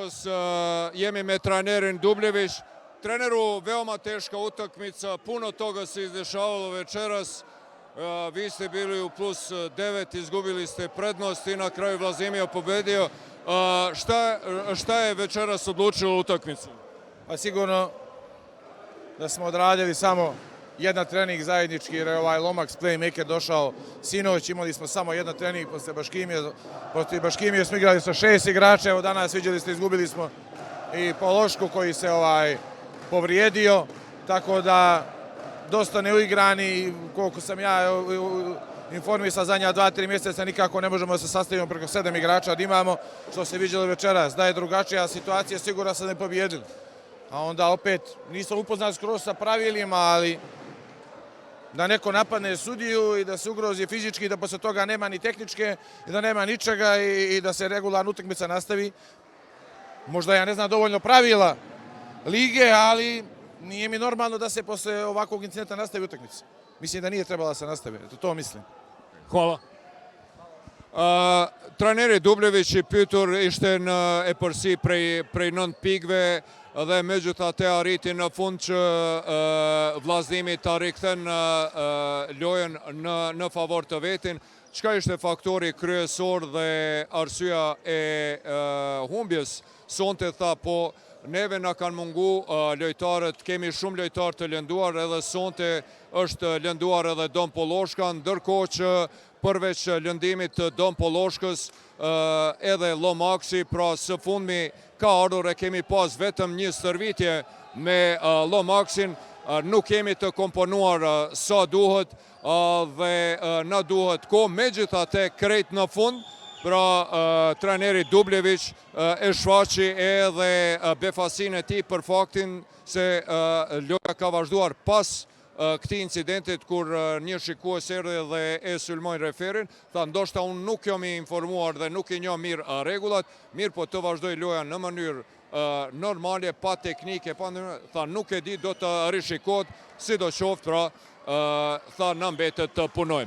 Kosovës jemi me trenerin Dubljević. Treneru, veoma teška utakmica, puno toga se izdešavalo večeras. Vi ste bili u plus 9, izgubili ste prednost i na kraju Vlazimir pobedio. Šta je večeras odlučilo utakmicu? Pa sigurno da smo odradili samo jedan trening zajednički, jer je ovaj Lomax playmaker došao sinoć, imali smo samo jedan trening posle Baškimije. Protiv Baškimije smo igrali sa 6 igrača, evo danas vidjeli ste, izgubili smo i Pološku koji se povrijedio, tako da dosta neuigrani, koliko sam ja informisan zadnja 2-3 mjeseca, nikako ne možemo da se sastavimo preko 7 igrača da imamo, što se vidjelo večeras. Da je drugačija situacija, sigurno se ne pobjedili. A onda opet nisam upoznat skroz sa pravilima, ali da neko napadne sudiju i da se ugrozi fizički, da posle toga nema ni tehničke, da nema ničega i da se regularna utakmica nastavi. Možda ja ne znam dovoljno pravila lige, ali nije mi normalno da se posle ovakvog incidenta nastavi utakmica. Mislim da nije trebala da se nastavi, to mislim. Hvala. Treneri Dubljević i Pytur ishten e përsi prej 9 pikëve dhe megjithatë arriti në fund që Vllaznimi ta rikthen lojën në favor të vetin. Çka ishte faktori kryesor dhe arsyeja e humbjes? Sonte tha po neve na kanë mungu lojtarët, kemi shumë lojtarë të lënduar, edhe sonte është lënduar edhe Dom Poloshka, ndërkohë që përveç lëndimit të Dom Poloshkës, edhe Lomaxi, pra së fundmi ka ardhur e kemi pas vetëm një stërvitje me Lomaxin, nuk kemi të komponuar sa duhet dhe na duhet kohë, megjithatë krejt në fund, pra treneri Dubljević e shfaqi edhe befasin e tij për faktin se loja ka vazhduar pas këtij incidentit kur një shikues erdhi dhe e sulmoi referin, tha ndoshta unë nuk jam i informuar dhe nuk i njoh mirë rregullat, mirë po të vazhdoj loja në mënyrë normale, pa teknike, tha nuk e di, do të rishikohet, sidoqoftë pra tha na mbetet të punojmë.